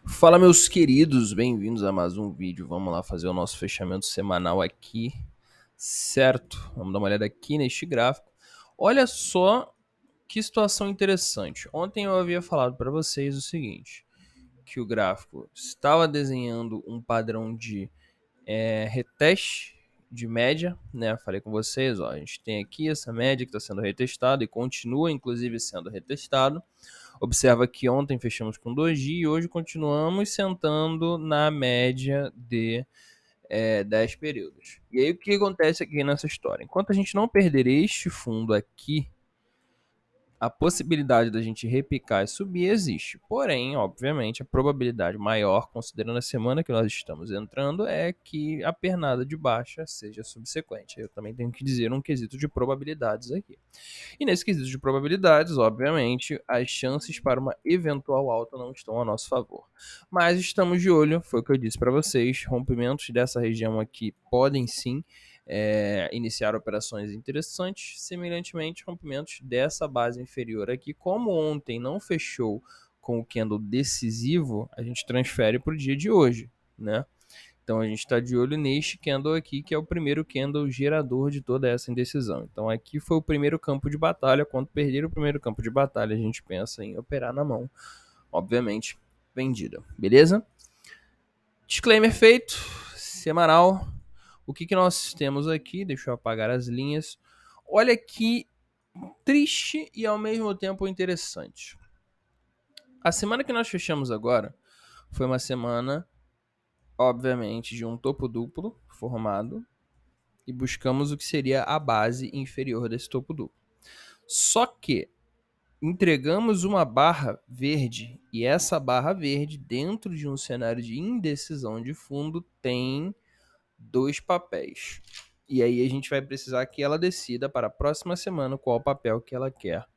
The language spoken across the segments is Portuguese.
Fala, meus queridos, bem-vindos a mais um vídeo. Vamos lá fazer o nosso fechamento semanal aqui, certo? Vamos dar uma olhada aqui neste gráfico. Olha só que situação interessante. Ontem eu havia falado para vocês o seguinte, que o gráfico estava desenhando um padrão de reteste de média, né? Falei com vocês, ó, a gente tem aqui essa média que está sendo retestada e continua, inclusive, sendo retestado. Observa que ontem fechamos com doji e hoje continuamos sentando na média de 10 períodos. E aí o que acontece aqui nessa história? Enquanto a gente não perder este fundo aqui, a possibilidade da gente repicar e subir existe. Porém, obviamente, a probabilidade maior, considerando a semana que nós estamos entrando, é que a pernada de baixa seja subsequente. Eu também tenho que dizer um quesito de probabilidades aqui. E nesse quesito de probabilidades, obviamente, as chances para uma eventual alta não estão a nosso favor. Mas estamos de olho, foi o que eu disse para vocês, rompimentos dessa região aqui podem sim iniciar operações interessantes, semelhantemente rompimentos dessa base inferior aqui. Como ontem não fechou com o candle decisivo, a gente transfere para o dia de hoje, né? Então a gente está de olho neste candle aqui, que é o primeiro candle gerador de toda essa indecisão. Então aqui foi o primeiro campo de batalha. Quando perder o primeiro campo de batalha, a gente pensa em operar na mão, obviamente, vendida. Beleza? Disclaimer feito, semanal. O que nós temos aqui? Deixa eu apagar as linhas. Olha que triste e ao mesmo tempo interessante. A semana que nós fechamos agora foi uma semana, obviamente, de um topo duplo formado e buscamos o que seria a base inferior desse topo duplo. Só que entregamos uma barra verde e essa barra verde, dentro de um cenário de indecisão de fundo, tem dois papéis. E aí a gente vai precisar que ela decida para a próxima semana qual papel que ela quer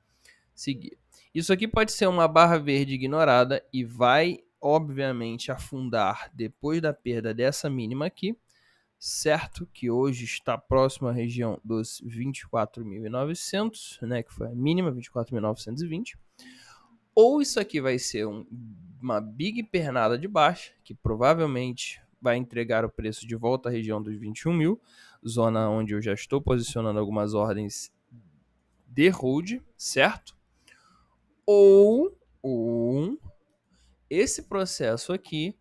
seguir. Isso aqui pode ser uma barra verde ignorada e vai, obviamente, afundar depois da perda dessa mínima aqui, certo? Que hoje está próximo à região dos 24.900, né? Que foi a mínima, 24.920. Ou isso aqui vai ser uma big pernada de baixa, que provavelmente vai entregar o preço de volta à região dos 21 mil, zona onde eu já estou posicionando algumas ordens de hold, certo? Ou esse processo aqui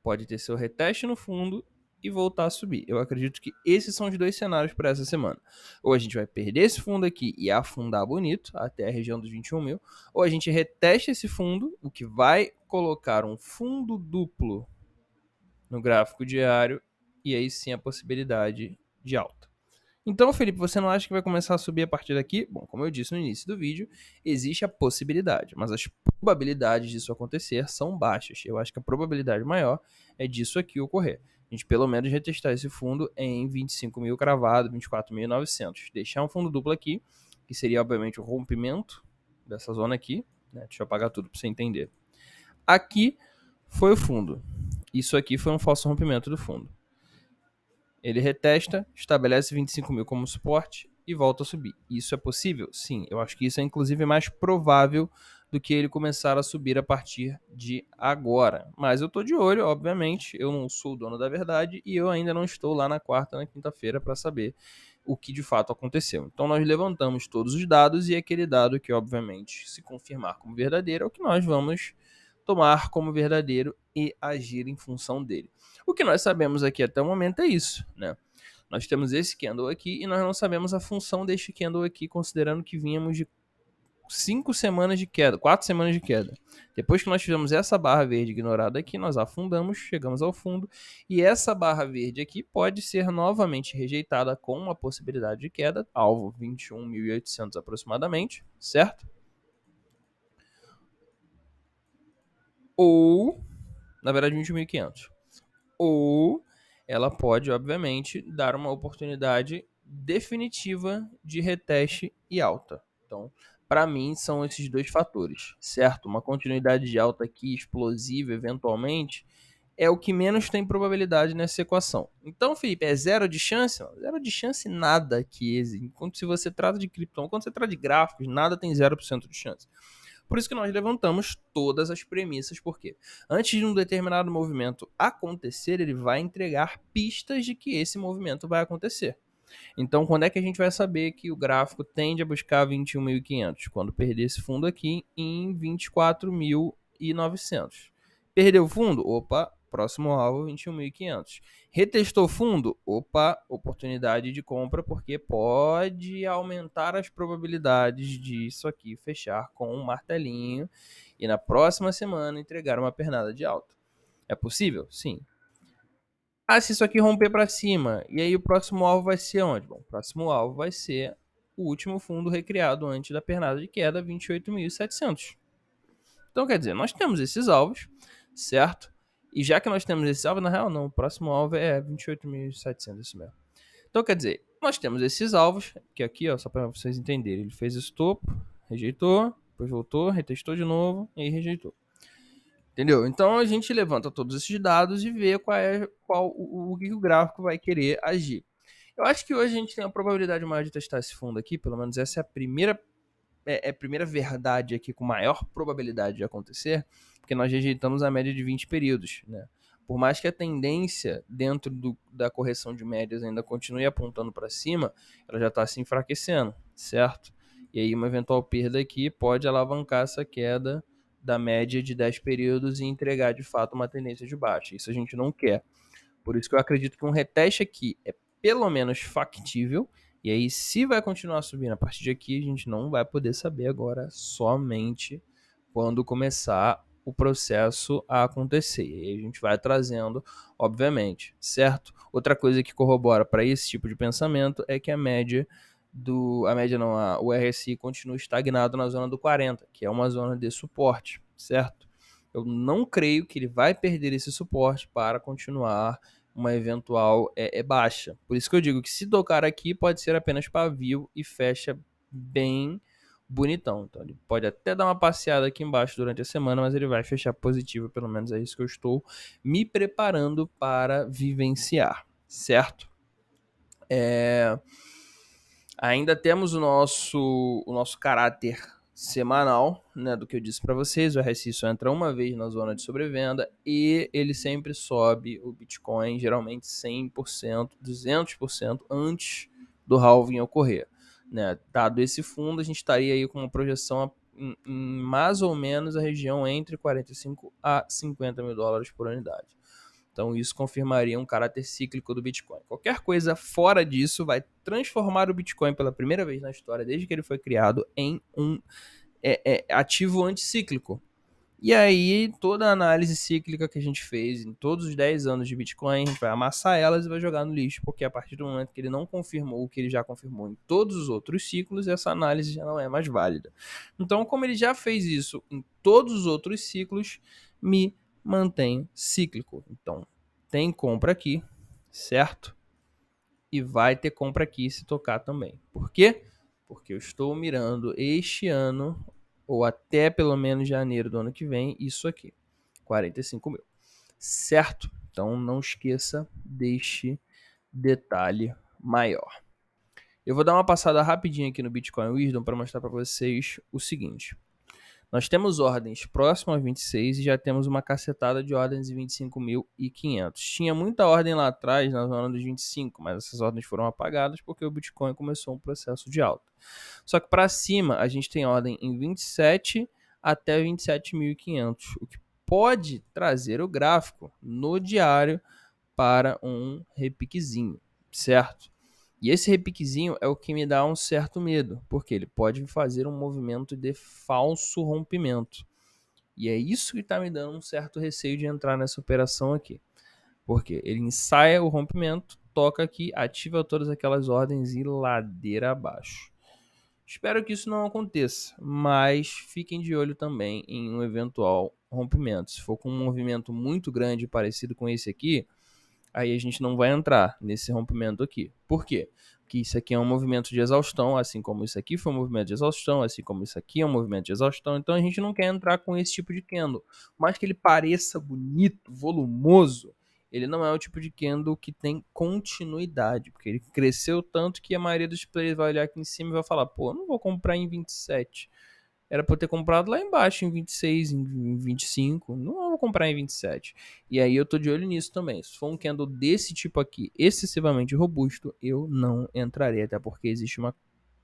pode ter seu reteste no fundo e voltar a subir. Eu acredito que esses são os dois cenários para essa semana. Ou a gente vai perder esse fundo aqui e afundar bonito até a região dos 21 mil, ou a gente retesta esse fundo, o que vai colocar um fundo duplo no gráfico diário, e aí sim a possibilidade de alta. Então, Felipe, você não acha que vai começar a subir a partir daqui? Bom, como eu disse no início do vídeo, existe a possibilidade, mas as probabilidades disso acontecer são baixas. Eu acho que a probabilidade maior é disso aqui ocorrer. A gente pelo menos retestar esse fundo em 25 mil cravado, 24.900. Deixar um fundo duplo aqui, que seria obviamente o rompimento dessa zona aqui, né? Deixa eu apagar tudo para você entender. Aqui foi o fundo. Isso aqui foi um falso rompimento do fundo. Ele retesta, estabelece 25 mil como suporte e volta a subir. Isso é possível? Sim, eu acho que isso é inclusive mais provável do que ele começar a subir a partir de agora. Mas eu estou de olho, obviamente, eu não sou o dono da verdade e eu ainda não estou lá na quarta, na quinta-feira para saber o que de fato aconteceu. Então nós levantamos todos os dados e aquele dado que obviamente se confirmar como verdadeiro é o que nós vamos tomar como verdadeiro e agir em função dele. O que nós sabemos aqui até o momento é isso, né? Nós temos esse candle aqui e nós não sabemos a função deste candle aqui, considerando que vínhamos de 5 semanas de queda, 4 semanas de queda. Depois que nós fizemos essa barra verde ignorada aqui, nós afundamos, chegamos ao fundo, e essa barra verde aqui pode ser novamente rejeitada com uma possibilidade de queda, alvo 21.800 aproximadamente, certo? Ou, na verdade, 21.500. Ou ela pode, obviamente, dar uma oportunidade definitiva de reteste e alta. Então, para mim, são esses dois fatores, certo? Uma continuidade de alta aqui, explosiva, eventualmente, é o que menos tem probabilidade nessa equação. Então, Felipe, é zero de chance? Não, zero de chance nada aqui. Enquanto se você trata de criptão, quando você trata de gráficos, nada tem 0% de chance. Por isso que nós levantamos todas as premissas, porque antes de um determinado movimento acontecer, ele vai entregar pistas de que esse movimento vai acontecer. Então, quando é que a gente vai saber que o gráfico tende a buscar 21.500? Quando perder esse fundo aqui em 24.900. Perdeu o fundo? Opa, próximo alvo 21.500. Retestou fundo? Opa, oportunidade de compra, porque pode aumentar as probabilidades disso aqui fechar com um martelinho e na próxima semana entregar uma pernada de alta. É possível? Sim. Ah, se isso aqui romper para cima, e aí o próximo alvo vai ser onde? Bom, o próximo alvo vai ser o último fundo recriado antes da pernada de queda, 28.700. Então, quer dizer, nós temos esses alvos, certo? E já que nós temos esses alvos, na real não, o próximo alvo é 28.700, isso mesmo. Então, quer dizer, nós temos esses alvos, que aqui, ó, só para vocês entenderem, ele fez esse topo, rejeitou, depois voltou, retestou de novo e rejeitou. Entendeu? Então a gente levanta todos esses dados e vê o que o gráfico vai querer agir. Eu acho que hoje a gente tem uma probabilidade maior de testar esse fundo aqui, pelo menos essa é a primeira verdade aqui com maior probabilidade de acontecer, porque nós rejeitamos a média de 20 períodos, né? Por mais que a tendência dentro da correção de médias ainda continue apontando para cima, ela já está se enfraquecendo, certo? E aí uma eventual perda aqui pode alavancar essa queda da média de 10 períodos e entregar de fato uma tendência de baixa. Isso a gente não quer. Por isso que eu acredito que um reteste aqui é pelo menos factível. E aí, se vai continuar subindo a partir de aqui, a gente não vai poder saber agora, somente quando começar o processo a acontecer. E aí a gente vai trazendo, obviamente, certo? Outra coisa que corrobora para esse tipo de pensamento é que o RSI continua estagnado na zona do 40, que é uma zona de suporte, certo? Eu não creio que ele vai perder esse suporte para continuar uma eventual baixa. Por isso que eu digo que se tocar aqui pode ser apenas pavio e fecha bem bonitão. Então ele pode até dar uma passeada aqui embaixo durante a semana, mas ele vai fechar positivo, pelo menos é isso que eu estou me preparando para vivenciar, certo? Ainda temos o nosso caráter semanal, né, do que eu disse para vocês. O RSI só entra uma vez na zona de sobrevenda e ele sempre sobe o Bitcoin, geralmente 100%, 200% antes do halving ocorrer. Né? Dado esse fundo, a gente estaria aí com uma projeção em mais ou menos a região entre 45 a 50 mil dólares por unidade. Então isso confirmaria um caráter cíclico do Bitcoin. Qualquer coisa fora disso vai transformar o Bitcoin pela primeira vez na história, desde que ele foi criado, em um ativo anticíclico. E aí toda a análise cíclica que a gente fez em todos os 10 anos de Bitcoin, a gente vai amassar elas e vai jogar no lixo, porque a partir do momento que ele não confirmou o que ele já confirmou em todos os outros ciclos, essa análise já não é mais válida. Então, como ele já fez isso em todos os outros ciclos, me mantém cíclico. Então, tem compra aqui, certo? E vai ter compra aqui se tocar também. Por quê? Porque eu estou mirando este ano, ou até pelo menos janeiro do ano que vem, isso aqui. 45 mil. Certo? Então não esqueça deste detalhe maior. Eu vou dar uma passada rapidinho aqui no Bitcoin Wisdom para mostrar para vocês o seguinte. Nós temos ordens próximas a 26 e já temos uma cacetada de ordens de 25.500. Tinha muita ordem lá atrás, na zona dos 25, mas essas ordens foram apagadas porque o Bitcoin começou um processo de alta. Só que para cima, a gente tem ordem em 27 até 27.500, o que pode trazer o gráfico no diário para um repiquezinho, certo? E esse repiquezinho é o que me dá um certo medo, porque ele pode fazer um movimento de falso rompimento. E é isso que está me dando um certo receio de entrar nessa operação aqui. Porque ele ensaia o rompimento, toca aqui, ativa todas aquelas ordens e ladeira abaixo. Espero que isso não aconteça, mas fiquem de olho também em um eventual rompimento. Se for com um movimento muito grande parecido com esse aqui, aí a gente não vai entrar nesse rompimento aqui. Por quê? Porque isso aqui é um movimento de exaustão, assim como isso aqui foi um movimento de exaustão, assim como isso aqui é um movimento de exaustão. Então a gente não quer entrar com esse tipo de candle. Por mais que ele pareça bonito, volumoso, ele não é o tipo de candle que tem continuidade, porque ele cresceu tanto que a maioria dos players vai olhar aqui em cima e vai falar, pô, eu não vou comprar em 27. Era pra eu ter comprado lá embaixo, em 26, em 25. Não vou comprar em 27. E aí eu tô de olho nisso também. Se for um candle desse tipo aqui, excessivamente robusto, eu não entrarei. Até porque existe uma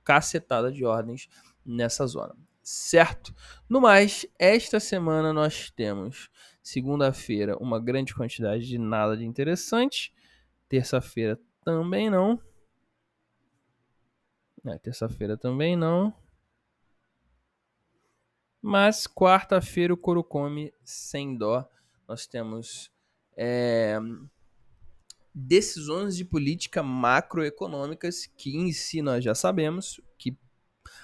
cacetada de ordens nessa zona. Certo? No mais, esta semana nós temos segunda-feira uma grande quantidade de nada de interessante. Terça-feira também não. Terça-feira também não. Mas quarta-feira o couro come sem dó. Nós temos decisões de política macroeconômicas que em si nós já sabemos que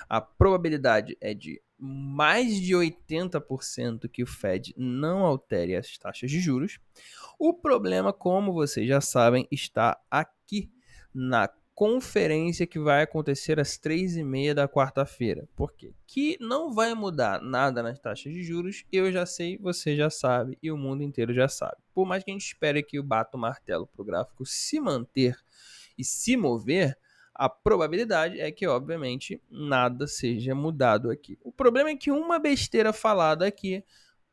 a probabilidade é de mais de 80% que o Fed não altere as taxas de juros. O problema, como vocês já sabem, está aqui na conferência que vai acontecer às 3h30 da quarta-feira. Por quê? Que não vai mudar nada nas taxas de juros, eu já sei, você já sabe e o mundo inteiro já sabe. Por mais que a gente espere que o bata o martelo para o gráfico se manter e se mover, a probabilidade é que, obviamente, nada seja mudado aqui. O problema é que uma besteira falada aqui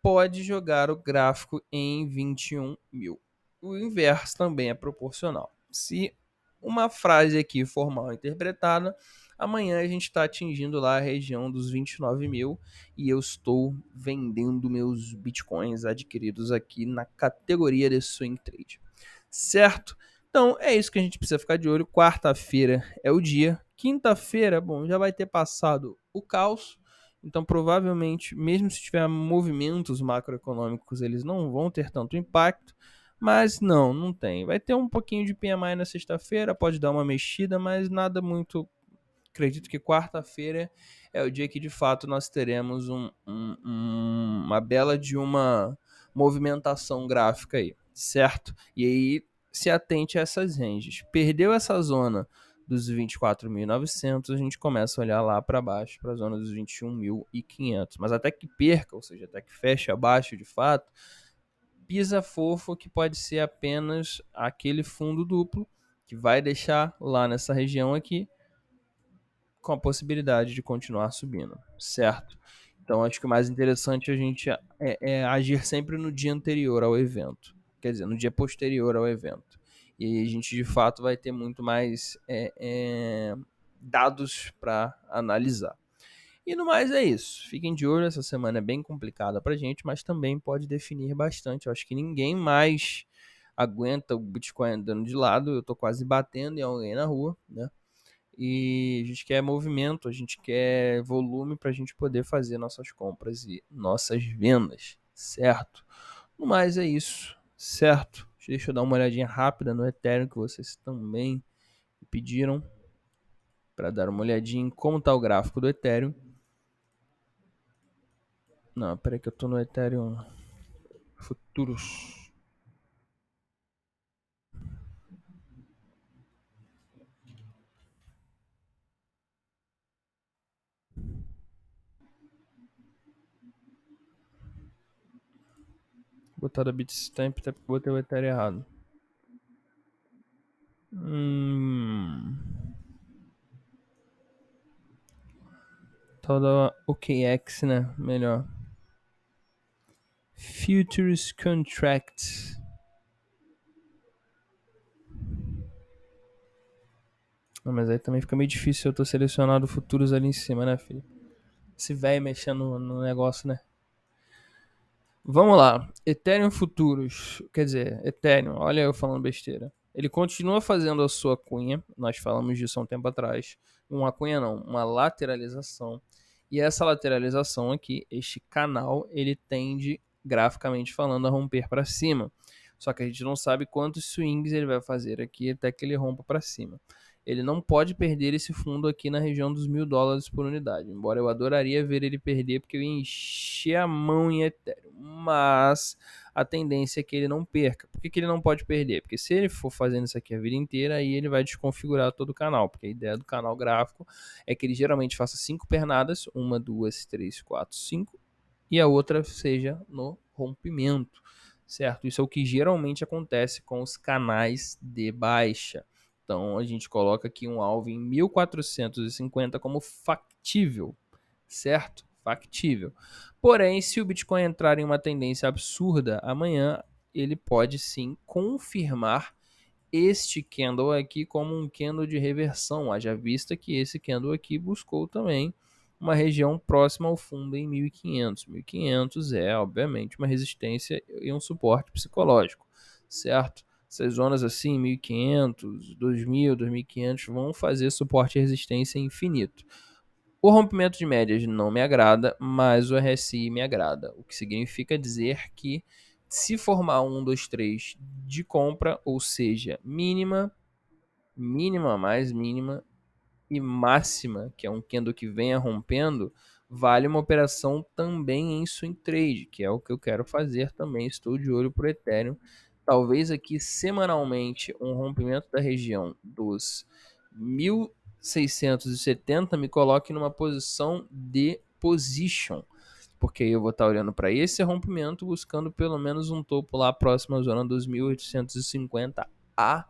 pode jogar o gráfico em 21 mil. O inverso também é proporcional. Se uma frase aqui for mal interpretada, amanhã a gente está atingindo lá a região dos 29 mil e eu estou vendendo meus bitcoins adquiridos aqui na categoria de swing trade. Certo? Então é isso que a gente precisa ficar de olho. Quarta-feira é o dia. Quinta-feira, bom, já vai ter passado o caos. Então, provavelmente, mesmo se tiver movimentos macroeconômicos, eles não vão ter tanto impacto. Mas não tem. Vai ter um pouquinho de PMI na sexta-feira, pode dar uma mexida, mas nada muito. Acredito que quarta-feira é o dia que de fato nós teremos uma bela de uma movimentação gráfica aí, certo? E aí se atente a essas ranges. Perdeu essa zona dos 24.900, a gente começa a olhar lá para baixo, para a zona dos 21.500. Mas até que perca, ou seja, até que feche abaixo de fato, pisa fofo que pode ser apenas aquele fundo duplo que vai deixar lá nessa região aqui com a possibilidade de continuar subindo, certo? Então acho que o mais interessante é a gente agir sempre no dia anterior ao evento, quer dizer, no dia posterior ao evento. E aí a gente de fato vai ter muito mais dados para analisar. E no mais é isso. Fiquem de olho, essa semana é bem complicada pra gente, mas também pode definir bastante. Eu acho que ninguém mais aguenta o Bitcoin andando de lado. Eu tô quase batendo em alguém na rua, né? E a gente quer movimento, a gente quer volume para a gente poder fazer nossas compras e nossas vendas, certo? No mais é isso, certo? Deixa eu dar uma olhadinha rápida no Ethereum que vocês também pediram para dar uma olhadinha em como está o gráfico do Ethereum. Não, peraí que eu tô no Ethereum Futuros. Botar da Bitstamp, até porque botei o Ethereum errado. Tal da OKX, né? Melhor. Futures Contract. Mas aí também fica meio difícil eu tô selecionado futuros ali em cima, né, filho? Esse velho mexendo no negócio, né? Vamos lá. Ethereum futuros. Quer dizer, Ethereum, olha eu falando besteira. Ele continua fazendo a sua cunha. Nós falamos disso há um tempo atrás. Uma cunha não, uma lateralização. E essa lateralização aqui, este canal, ele tende, graficamente falando, a romper para cima. Só que a gente não sabe quantos swings ele vai fazer aqui até que ele rompa para cima. Ele não pode perder esse fundo aqui na região dos $1.000 por unidade. Embora eu adoraria ver ele perder, porque eu ia encher a mão em Ethereum. Mas a tendência é que ele não perca. Por que ele não pode perder? Porque se ele for fazendo isso aqui a vida inteira, aí ele vai desconfigurar todo o canal. Porque a ideia do canal gráfico é que ele geralmente faça 5 pernadas. 1, 2, 3, 4, 5. E a outra seja no rompimento. Certo? Isso é o que geralmente acontece com os canais de baixa. Então a gente coloca aqui um alvo em 1450 como factível, certo? factível. Porém, se o Bitcoin entrar em uma tendência absurda amanhã, ele pode sim confirmar este candle aqui como um candle de reversão, haja vista que esse candle aqui buscou também uma região próxima ao fundo em 1500. 1500 é, obviamente, uma resistência e um suporte psicológico, certo? Essas zonas assim, 1500, 2000, 2500 vão fazer suporte e resistência infinito. O rompimento de médias não me agrada, mas o RSI me agrada, o que significa dizer que se formar um 2 3 de compra, ou seja, mínima, mínima mais mínima e máxima, que é um candle que venha rompendo, vale uma operação também em swing trade, que é o que eu quero fazer também. Estou de olho para o Ethereum. Talvez aqui semanalmente um rompimento da região dos 1670 me coloque numa posição de position, porque eu vou estar olhando para esse rompimento buscando pelo menos um topo lá próximo à zona dos 1850 a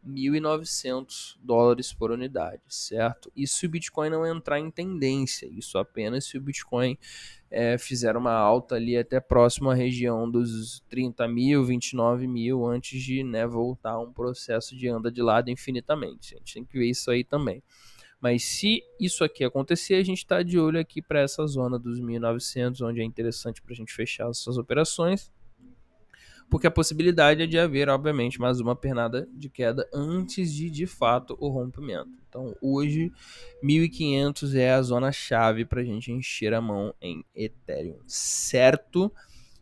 $1.900 por unidade, certo? E se o Bitcoin não entrar em tendência, isso apenas se o Bitcoin fizer uma alta ali até próximo à região dos 30 mil, 29 mil, antes de voltar a um processo de anda de lado infinitamente. A gente tem que ver isso aí também. Mas se isso aqui acontecer, a gente está de olho aqui para essa zona dos 1.900, onde é interessante para a gente fechar essas operações, porque a possibilidade é de haver, obviamente, mais uma pernada de queda antes de fato, o rompimento. Então, hoje, 1.500 é a zona-chave para a gente encher a mão em Ethereum, certo?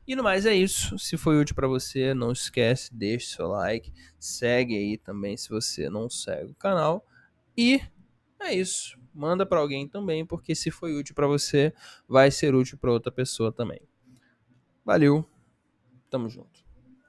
E no mais é isso. Se foi útil para você, não esquece, deixe seu like, segue aí também se você não segue o canal. E é isso. Manda para alguém também, porque se foi útil para você, vai ser útil para outra pessoa também. Valeu, tamo junto.